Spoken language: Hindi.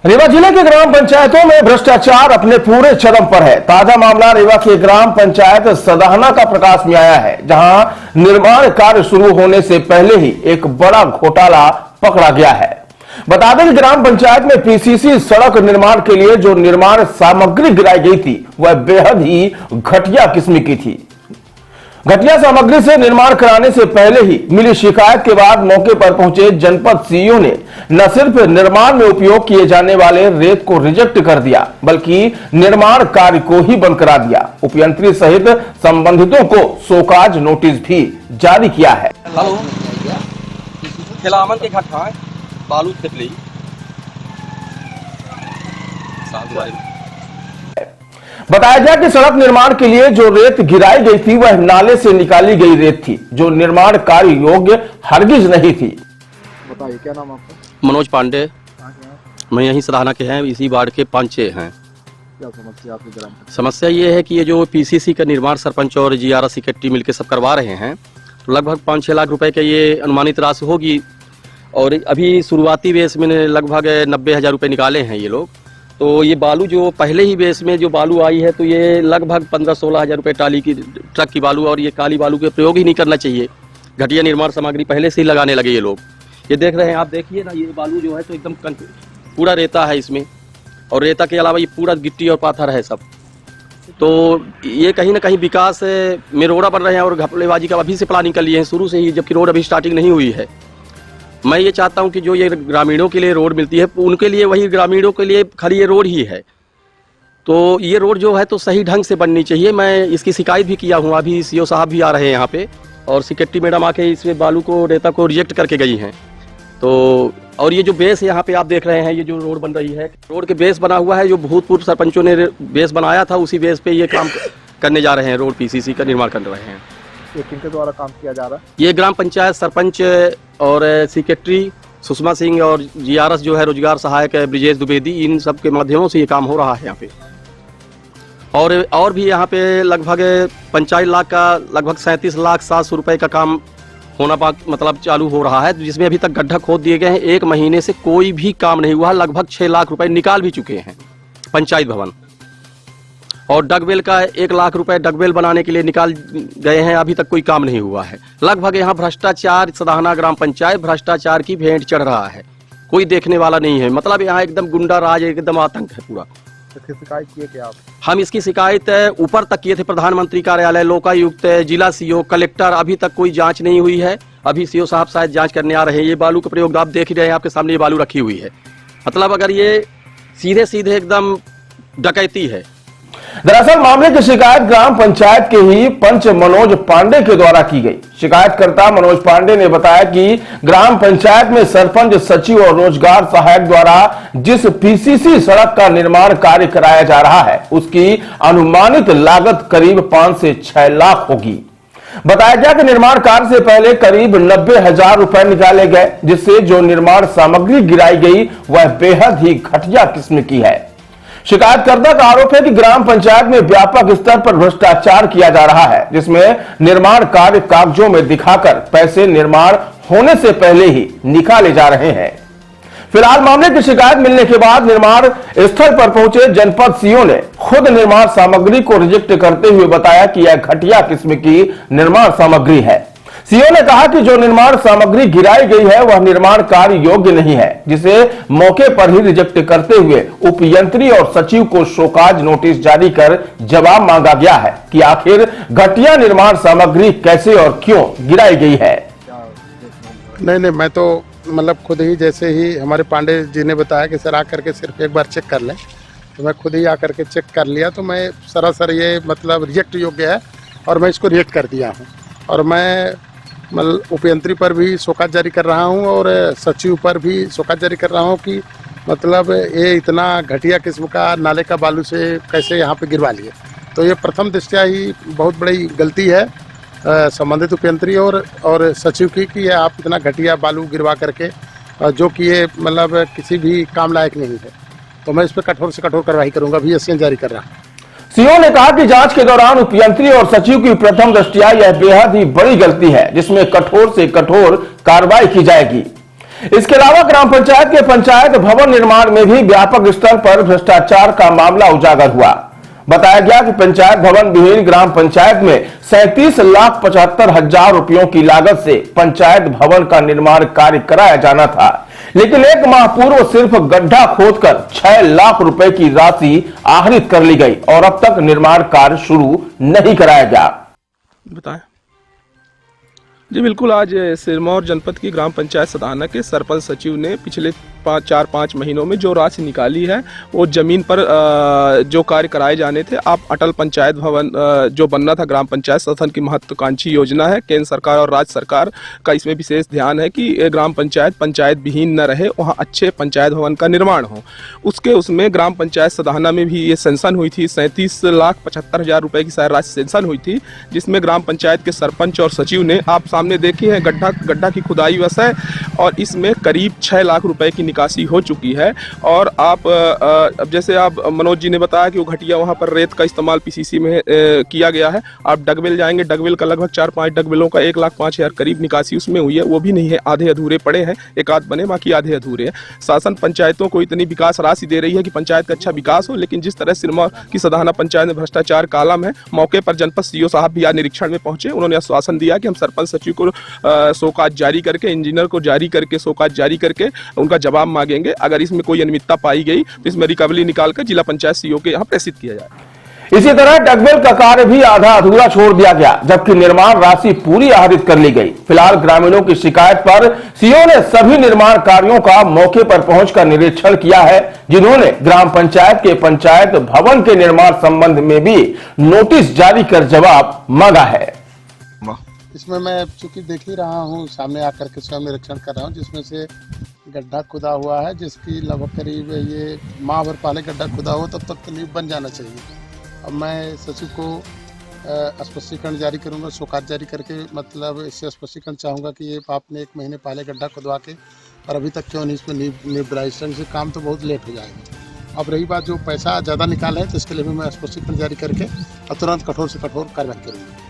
रीवा जिले के ग्राम पंचायतों में भ्रष्टाचार अपने पूरे चरम पर है। ताजा मामला रीवा के ग्राम पंचायत सदाहना का प्रकाश में आया है, जहां निर्माण कार्य शुरू होने से पहले ही एक बड़ा घोटाला पकड़ा गया है। बता दें कि ग्राम पंचायत में पीसीसी सड़क निर्माण के लिए जो निर्माण सामग्री गिराई गई थी वह बेहद ही घटिया किस्म की थी। घटिया सामग्री से निर्माण कराने से पहले ही मिली शिकायत के बाद मौके पर पहुंचे जनपद सीईओ ने न सिर्फ निर्माण में उपयोग किए जाने वाले रेत को रिजेक्ट कर दिया, बल्कि निर्माण कार्य को ही बंद करा दिया। उपयंत्री सहित संबंधितों को शोकाज नोटिस भी जारी किया है। के घाट बालू थिपली बताया गया कि सड़क निर्माण के लिए जो रेत गिराई गई थी वह नाले से निकाली गई रेत थी, जो निर्माण कार्य योग्य हरगिज नहीं थी। बताइए क्या नाम आपका? मनोज पांडे। मैं यहीं सराहना के हैं, इसी वार्ड के 5-6 हैं। क्या समस्या आपके ग्राम? समस्या ये है कि ये जो पीसीसी का निर्माण सरपंच और जीआरएस सेक्रेटरी मिलकर सब करवा रहे हैं, तो लगभग 5-6 लाख रुपए के ये अनुमानित राशि होगी। और अभी शुरुआती बेस में लगभग 90,000 रुपए निकाले हैं ये लोग। तो ये बालू जो पहले ही बेस में जो बालू आई है, तो ये लगभग 15-16 हजार रुपये टाली की ट्रक की बालू, और ये काली बालू के प्रयोग ही नहीं करना चाहिए। घटिया निर्माण सामग्री पहले से ही लगाने लगे ये लोग। ये देख रहे हैं आप, देखिए ना, ये बालू जो है तो एकदम पूरा रेता है इसमें, और रेता के अलावा ये पूरा गिट्टी और पाथर है सब। तो ये कहीं ना कहीं विकास में रोड़ा बन रहे हैं, और घपलेबाजी का अभी से प्लानिंग कर लिए हैं शुरू से ही, जबकि रोड अभी स्टार्टिंग नहीं हुई है। मैं ये चाहता हूं कि जो ये ग्रामीणों के लिए रोड मिलती है, उनके लिए वही ग्रामीणों के लिए खाली ये रोड ही है। तो ये रोड जो है तो सही ढंग से बननी चाहिए। मैं इसकी शिकायत भी किया हूं, अभी सीओ साहब भी आ रहे हैं यहाँ पे, और सेक्रेटरी मैडम आके इसमें बालू को रेता को रिजेक्ट करके गई हैं। तो और ये जो बेस यहाँ पे आप देख रहे हैं, ये जो रोड बन रही है, रोड के बेस बना हुआ है, जो भूतपूर्व सरपंचों ने बेस बनाया था, उसी बेस पे ये काम करने जा रहे हैं, रोड पीसीसी का निर्माण कर रहे हैं। ये किनके द्वारा काम किया जा रहा है? ये ग्राम पंचायत सरपंच और सेक्रेटरी सुषमा सिंह और जीआरएस जो है रोजगार सहायक ब्रिजेश द्विवेदी, इन सब के माध्यमों से ये काम हो रहा है यहाँ पे। और भी यहाँ पे लगभग 45 लाख का, लगभग 37,700 रुपए का काम होना मतलब चालू हो रहा है, जिसमें अभी तक गड्ढा खोद दिए गए हैं। 1 महीने से कोई भी काम नहीं हुआ। लगभग 6 लाख रुपए निकाल भी चुके हैं पंचायत भवन, और डगवेल का 1 लाख रुपए डगवेल बनाने के लिए निकाल गए हैं। अभी तक कोई काम नहीं हुआ है। लगभग यहाँ भ्रष्टाचार, सदाहना ग्राम पंचायत भ्रष्टाचार की भेंट चढ़ रहा है, कोई देखने वाला नहीं है। मतलब यहाँ एकदम गुंडा राज, एकदम आतंक है पूरा। इसकी शिकायत किए थे आप? हम इसकी शिकायत ऊपर तक किए थे, प्रधानमंत्री कार्यालय, लोकायुक्त, जिला सीओ, कलेक्टर। अभी तक कोई जांच नहीं हुई है। अभी सीओ साहब शायद जांच करने आ रहे हैं। ये बालू का प्रयोग आप देख ही रहे हैं, आपके सामने ये बालू रखी हुई है। मतलब अगर ये सीधे सीधे एकदम डकैती है। दरअसल मामले की शिकायत ग्राम पंचायत के ही पंच मनोज पांडे के द्वारा की गई। शिकायतकर्ता मनोज पांडे ने बताया कि ग्राम पंचायत में सरपंच, सचिव और रोजगार सहायक द्वारा जिस पीसीसी सड़क का निर्माण कार्य कराया जा रहा है, उसकी अनुमानित लागत करीब 5 से 6 लाख होगी। बताया गया कि निर्माण कार्य से पहले करीब 90,000 रुपए निकाले गए, जिससे जो निर्माण सामग्री गिराई गई वह बेहद ही घटिया किस्म की है। शिकायतकर्ता का आरोप है कि ग्राम पंचायत में व्यापक स्तर पर भ्रष्टाचार किया जा रहा है, जिसमें निर्माण कार्य कागजों में दिखाकर पैसे निर्माण होने से पहले ही निकाले जा रहे हैं। फिलहाल मामले की शिकायत मिलने के बाद निर्माण स्थल पर पहुंचे जनपद सीईओ ने खुद निर्माण सामग्री को रिजेक्ट करते हुए बताया कि यह घटिया किस्म की निर्माण सामग्री है। सीईओ ने कहा कि जो निर्माण सामग्री गिराई गई है वह निर्माण कार्य योग्य नहीं है, जिसे मौके पर ही रिजेक्ट करते हुए उपयंत्री और सचिव को शोकाज नोटिस जारी कर जवाब मांगा गया है कि आखिर घटिया निर्माण सामग्री कैसे और क्यों गिराई गई है। नहीं, मैं तो मतलब खुद ही, जैसे ही हमारे पांडे जी ने बताया कि सर आकर के सिर्फ एक बार चेक कर लें, तो मैं खुद ही आकर के चेक कर लिया। तो मैं सरासर ये मतलब रिजेक्ट योग्य है, और मैं इसको रिजेक्ट कर दिया हूँ। और मैं मतलब उपयंत्री पर भी शोकाज जारी कर रहा हूँ, और सचिव पर भी शोकाज जारी कर रहा हूँ कि मतलब ये इतना घटिया किस्म का नाले का बालू से कैसे यहाँ पे गिरवा लिए। तो ये प्रथम दृष्टया ही बहुत बड़ी गलती है संबंधित उपयंत्री और सचिव की, कि आप इतना घटिया बालू गिरवा करके, जो कि ये मतलब किसी भी काम लायक नहीं है। तो मैं इस पर कठोर से कठोर कार्रवाई करूँगा, भी एसएन जारी कर रहा हूँ। सीईओ ने कहा कि जांच के दौरान उपयंत्री और सचिव की प्रथम दृष्टया यह बेहद ही बड़ी गलती है, जिसमें कठोर से कठोर कार्रवाई की जाएगी। इसके अलावा ग्राम पंचायत के पंचायत भवन निर्माण में भी व्यापक स्तर पर भ्रष्टाचार का मामला उजागर हुआ। बताया गया कि पंचायत भवन विहीन ग्राम पंचायत में 37,75,000 रुपयों की लागत से पंचायत भवन का निर्माण कार्य कराया जाना था, लेकिन एक माह पूर्व सिर्फ गड्ढा खोदकर 6 लाख रुपए की राशि आहरित कर ली गई और अब तक निर्माण कार्य शुरू नहीं कराया गया। बताएं जी। बिल्कुल, आज सिरमौर जनपद की ग्राम पंचायत सदाना के सरपंच सचिव ने पिछले 4-5 महीनों में जो राशि निकाली है वो जमीन पर जो कार्य कराए जाने थे। आप अटल पंचायत भवन जो बनना था ग्राम पंचायत सदन की महत्वाकांक्षी योजना है। केंद्र सरकार और राज्य सरकार का इसमें विशेष ध्यान है कि ग्राम पंचायत विहीन न रहे, वहाँ अच्छे पंचायत भवन का निर्माण हो। उसमें ग्राम पंचायत सदाना में भी ये सेंशन हुई थी। 37,75,000 रुपये की शायद राशि सेंशन हुई थी, जिसमें ग्राम पंचायत के सरपंच और सचिव ने, आप सामने देखिए हैं, गड्ढा की खुदाई वस है और इसमें करीब 6 लाख रुपए की निकासी हो चुकी है। और आप अब जैसे आप मनोज जी ने बताया कि वो घटिया वहाँ पर रेत का इस्तेमाल पीसीसी में किया गया है। आप डगवेल जाएंगे, डगवेल का लगभग 4-5 डगवेलों का 1,05,000 करीब निकासी उसमें हुई है, वो भी नहीं है, आधे अधूरे पड़े हैं, एक आध बने, बाकी आधे अधूरे हैं। शासन पंचायतों को इतनी विकास राशि दे रही है कि पंचायत का अच्छा विकास हो, लेकिन जिस तरह सिरमौर की सदाना पंचायत में भ्रष्टाचार का आलम है, मौके पर जनपद सीओ साहब भी आज निरीक्षण में पहुंचे। उन्होंने आश्वासन दिया कि हम सरपंच सचिव को शोकाज जारी करके, इंजीनियर को जारी करके, शोकाज जारी करके उनका जवाब मांगेंगे। अगर इसमें कोई अनियमितता पाई गई तो इसमें रिकवरी निकालकर जिला पंचायत सीओ के यहाँ प्रेषित किया जाए। इसी तरह डगवेल का कार्य भी आधा अधूरा छोड़ दिया गया, जबकि निर्माण राशि पूरी आहरित कर ली गई। फिलहाल ग्रामीणों की शिकायत पर सीओ ने सभी निर्माण कार्यों का मौके पर पहुंचकर निरीक्षण किया है, जिन्होंने ग्राम पंचायत के पंचायत भवन के निर्माण संबंध में भी नोटिस जारी कर जवाब मांगा है। इसमें मैं चूंकि देख ही रहा हूँ, सामने आकर के स्वयं निरीक्षण कर रहा हूँ, जिसमें से गड्ढा खुदा हुआ है, जिसकी लगभग करीब ये माह भर पहले गड्ढा खुदा हो, तब तक तो नींव बन जाना चाहिए। अब मैं सचिव को स्पष्टीकरण जारी करूंगा, शोकाज जारी करके, मतलब इससे स्पष्टीकरण चाहूँगा कि ये आपने 1 महीने पहले गड्ढा खुदवा के और अभी तक क्यों नहीं इसमें नींव बनाई। इस से काम तो बहुत लेट हो जाएगा। अब रही बात जो पैसा ज़्यादा निकाला है, तो इसके लिए भी मैं स्पष्टीकरण जारी करके और तुरंत कठोर से कठोर कार्रवाई करूँगा।